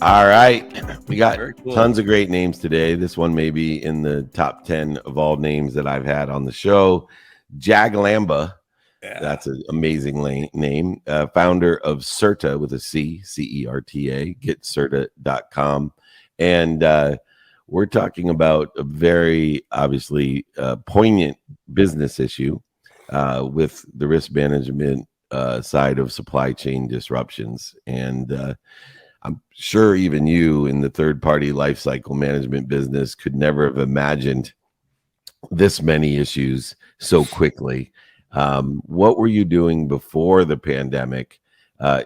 All right. We got Very cool. tons of great names today. This one may be in the top 10 of all names that I've had on the show. Lamba. Yeah. That's an amazing name. Founder of Certa with a C, CERTA, get certa.com. And we're talking about a very obviously poignant business issue with the risk management side of supply chain disruptions. And I'm sure even you in the third party lifecycle management business could never have imagined this many issues so quickly. What were you doing before the pandemic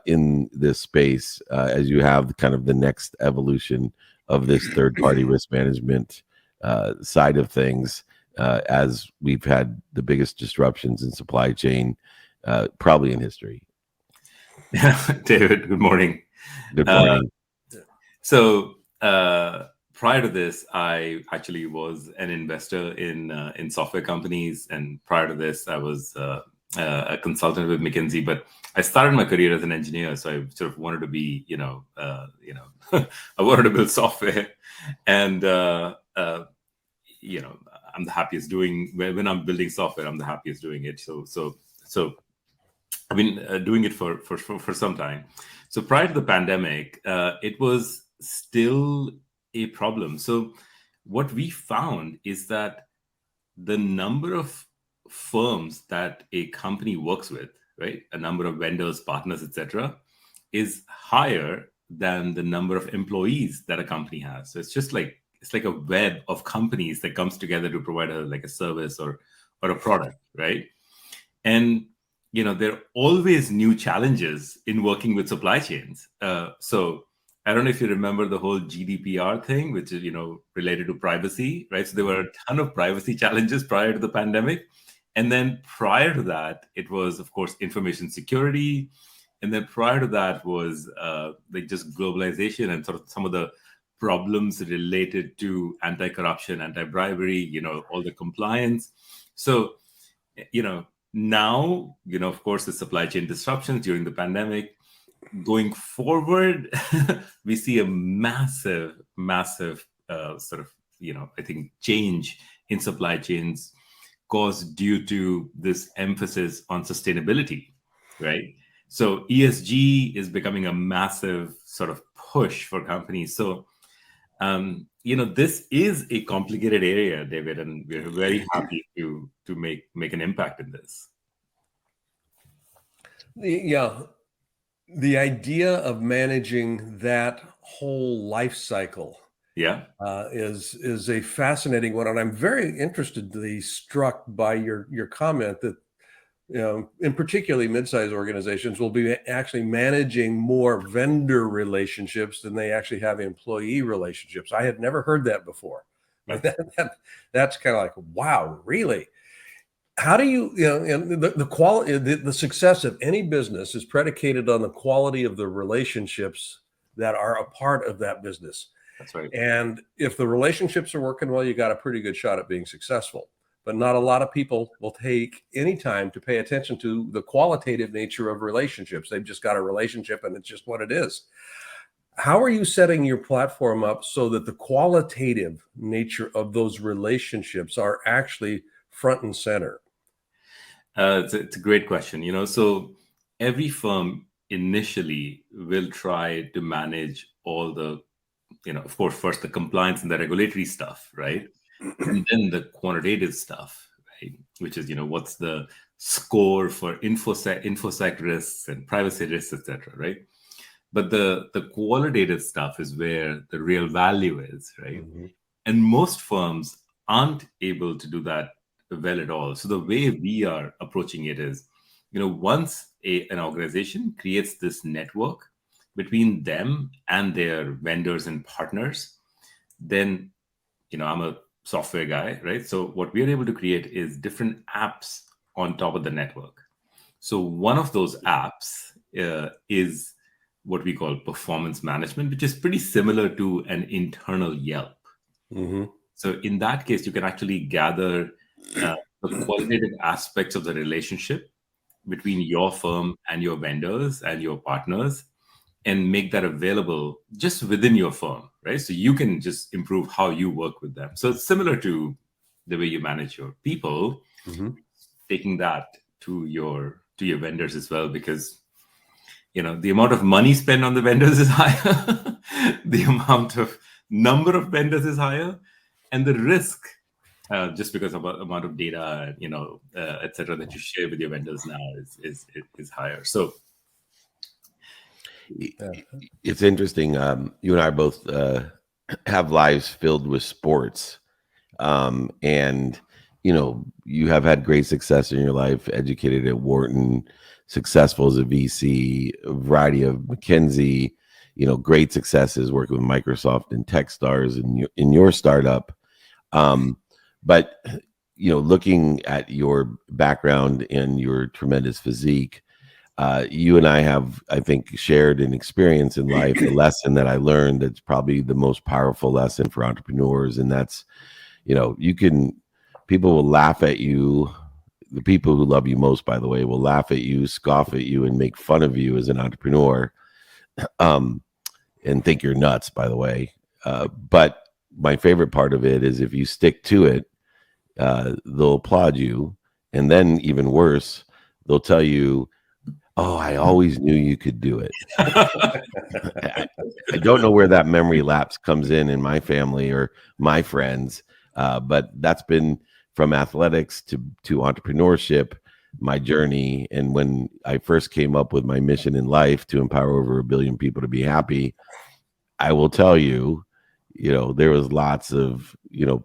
in this space as you have kind of the next evolution of this third party risk management side of things as we've had the biggest disruptions in supply chain probably in history? David, good morning. Good morning. Prior to this, I actually was an investor in software companies, and prior to this, I was a consultant with McKinsey. But I started my career as an engineer, so I sort of wanted to be, I wanted to build software, and I'm the happiest doing when I'm building software. I'm the happiest doing it. So I've been doing it for some time. So prior to the pandemic, it was still a problem. So what we found is that the number of firms that a company works with, right, a number of vendors, partners, etc., is higher than the number of employees that a company has. So it's like a web of companies that comes together to provide a service or a product, right? And there are always new challenges in working with supply chains. So I don't know if you remember the whole GDPR thing, which is, related to privacy, right? So there were a ton of privacy challenges prior to the pandemic. And then prior to that, it was, of course, information security. And then prior to that was just globalization and sort of some of the problems related to anti-corruption, anti-bribery, all the compliance. So, now, of course, the supply chain disruptions during the pandemic. Going forward, we see a massive sort of, I think, change in supply chains caused due to this emphasis on sustainability, right? So ESG is becoming a massive sort of push for companies. So, this is a complicated area, David, and we're very happy to make an impact in this. Yeah. The idea of managing that whole life cycle is a fascinating one. And I'm very interested, struck by your comment that, in particularly mid-sized organizations will be actually managing more vendor relationships than they actually have employee relationships. I had never heard that before. Right. That's kind of like, wow, really? How do you, and the quality, the success of any business is predicated on the quality of the relationships that are a part of that business. That's right. And if the relationships are working well, you got a pretty good shot at being successful. But not a lot of people will take any time to pay attention to the qualitative nature of relationships. They've just got a relationship and it's just what it is. How are you setting your platform up so that the qualitative nature of those relationships are actually front and center? It's a great question. So every firm initially will try to manage all the, of course, first the compliance and the regulatory stuff, right? And then the quantitative stuff, right? Which is, what's the score for infosec risks and privacy risks, etc., right? But the qualitative stuff is where the real value is, right? Mm-hmm. And most firms aren't able to do that well at all. So the way we are approaching it is, once an organization creates this network between them and their vendors and partners, then, I'm a software guy, right? So what we are able to create is different apps on top of the network. So one of those apps is what we call performance management, which is pretty similar to an internal Yelp. Mm-hmm. So in that case, you can actually gather the qualitative aspects of the relationship between your firm and your vendors and your partners and make that available just within your firm, right? So you can just improve how you work with them. So it's similar to the way you manage your people, taking that to your vendors as well, because the amount of money spent on the vendors is higher, the amount of number of vendors is higher, and the risk, just because of the amount of data, et cetera, that you share with your vendors now is higher. So it's interesting. You and I both have lives filled with sports, and you have had great success in your life. Educated at Wharton, successful as a VC, a variety of McKinsey. Great successes working with Microsoft and TechStars in your startup. But looking at your background and your tremendous physique, you and I have, I think, shared an experience in life, a lesson that I learned that's probably the most powerful lesson for entrepreneurs. And that's, people will laugh at you. The people who love you most, by the way, will laugh at you, scoff at you, and make fun of you as an entrepreneur, and think you're nuts, by the way. But my favorite part of it is if you stick to it, they'll applaud you. And then even worse, they'll tell you, oh, I always knew you could do it. I don't know where that memory lapse comes in my family or my friends, but that's been from athletics to entrepreneurship, my journey. And when I first came up with my mission in life to empower over 1 billion people to be happy, I will tell you, there was lots of,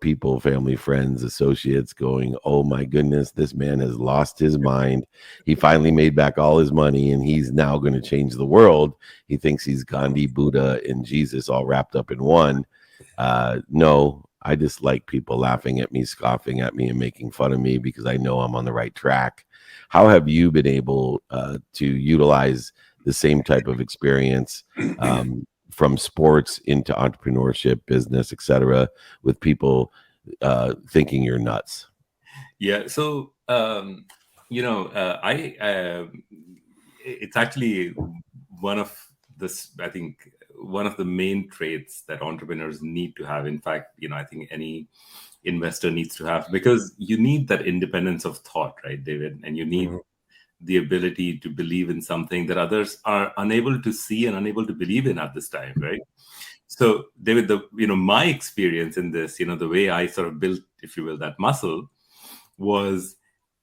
people, family, friends, associates going, oh my goodness, this man has lost his mind. He finally made back all his money and he's now going to change the world. He thinks he's Gandhi, Buddha, and Jesus all wrapped up in one. No, I just like people laughing at me, scoffing at me, and making fun of me because I know I'm on the right track. How have you been able to utilize the same type of experience from sports into entrepreneurship, business, etc., with people thinking you're nuts? Yeah. So, it's actually I think one of the main traits that entrepreneurs need to have. In fact, I think any investor needs to have, because you need that independence of thought, right, David? And you need the ability to believe in something that others are unable to see and unable to believe in at this time, right? So, David, my experience in this, the way I sort of built, if you will, that muscle was,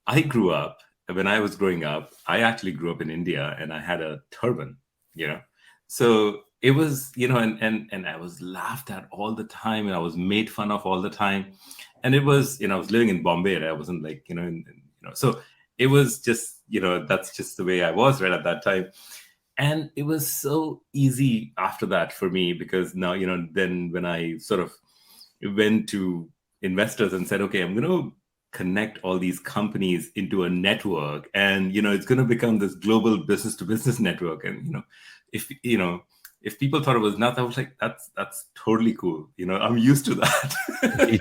when I was growing up, I actually grew up in India and I had a turban, So it was, and I was laughed at all the time and I was made fun of all the time. And it was, I was living in Bombay, right? I wasn't like, so it was just, that's just the way I was right at that time. And it was so easy after that for me, because now, then when I sort of went to investors and said, okay, I'm going to connect all these companies into a network, and it's going to become this global business to business network. And if people thought it was nuts, I was like, that's totally cool. I'm used to that.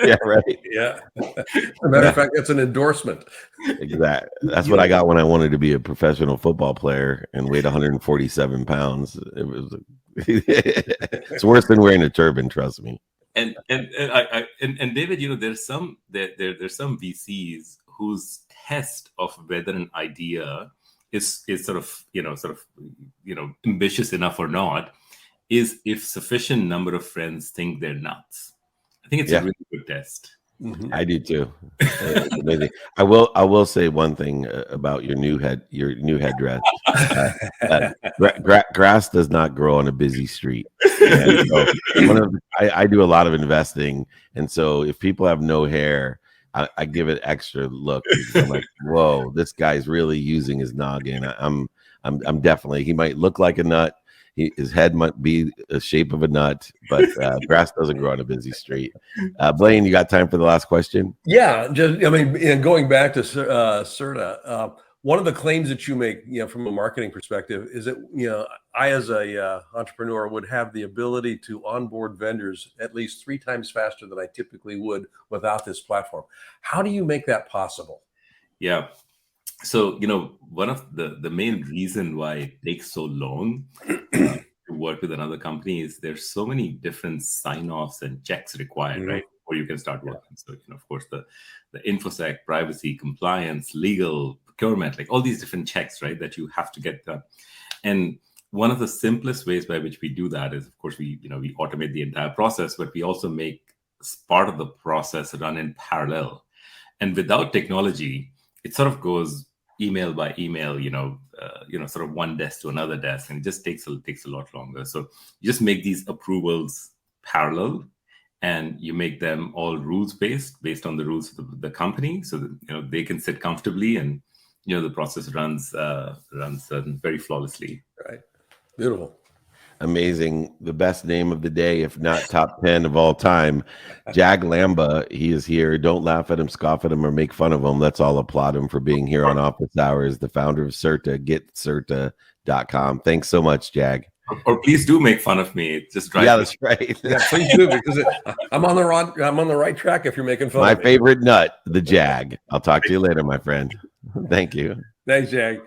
Yeah, right. Yeah. As a matter of fact, it's an endorsement. Exactly. That's what I got when I wanted to be a professional football player and weighed 147 pounds. It was it's worse than wearing a turban, trust me. And David, there's some VCs whose test of whether an idea is sort of ambitious enough or not is if sufficient number of friends think they're nuts. I think it's a really good test. I do too. I will say one thing about your new headdress. Grass does not grow on a busy street. So I do a lot of investing, and so if people have no hair, I give it extra look because I'm like, whoa, this guy's really using his noggin. I'm definitely. He might look like a nut. His head might be the shape of a nut, but grass doesn't grow on a busy street. Blaine, you got time for the last question? Yeah, going back to Certa, one of the claims that you make, from a marketing perspective, is that I, as a entrepreneur, would have the ability to onboard vendors at least 3 times faster than I typically would without this platform. How do you make that possible? Yeah. So, one of the main reason why it takes so long to to work with another companies, there's so many different sign-offs and checks required, right? Before you can start working. So, of course, the InfoSec, privacy, compliance, legal, procurement, like all these different checks, right, that you have to get done. And one of the simplest ways by which we do that is, of course, we automate the entire process, but we also make part of the process run in parallel. And without technology, it sort of goes email by email, sort of one desk to another desk, and it just takes a lot longer. So you just make these approvals parallel, and you make them all rules based on the rules of the company, so that they can sit comfortably, and the process runs very flawlessly. Right. Beautiful. Amazing. The best name of the day, if not top 10 of all time. Jag Lamba, he is here. Don't laugh at him, scoff at him, or make fun of him. Let's all applaud him for being here on Office Hours, the founder of Certa, get certa.com. Thanks so much, Jag. Or please do make fun of me. Just drive. Yeah, that's right. Yeah, please do, because I'm on the right track if you're making fun my of me. favorite nut, the Jag. I'll talk to you later, my friend. Thank you. Thanks, Jag.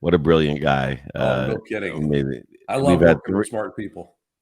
What a brilliant guy. Oh, no kidding. Amazing. I love working with smart people.